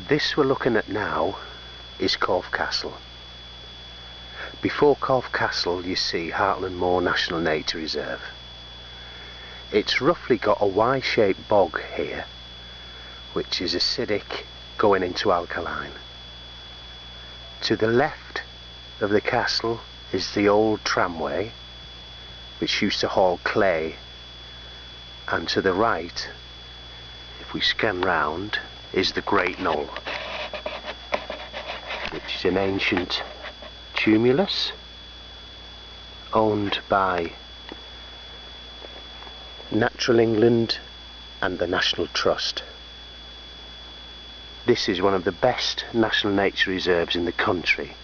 This we're looking at now is Corfe Castle. Before Corfe Castle you see Hartland Moor National Nature Reserve. It's roughly got a Y-shaped bog here, which is acidic going into alkaline. To the left of the castle is the old tramway, which used to haul clay, and to the right, if we scan round, is the Great Knoll, which is an ancient tumulus owned by Natural England and the National Trust. This is one of the best national nature reserves in the country.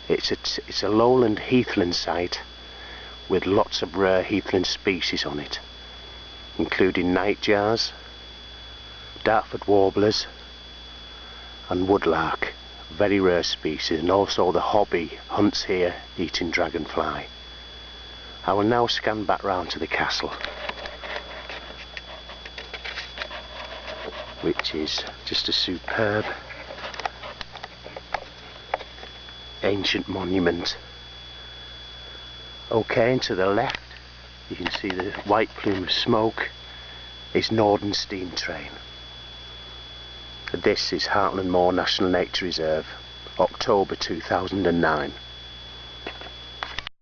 It's a lowland heathland site with lots of rare heathland species on it, including nightjars, Dartford warblers and woodlark, very rare species, and also the hobby hunts here eating dragonfly. I will now scan back round to the castle, which is just a superb ancient monument. Okay, and to the left you can see the white plume of smoke is Northern Steam Train. This is Hartland Moor National Nature Reserve, October 2009.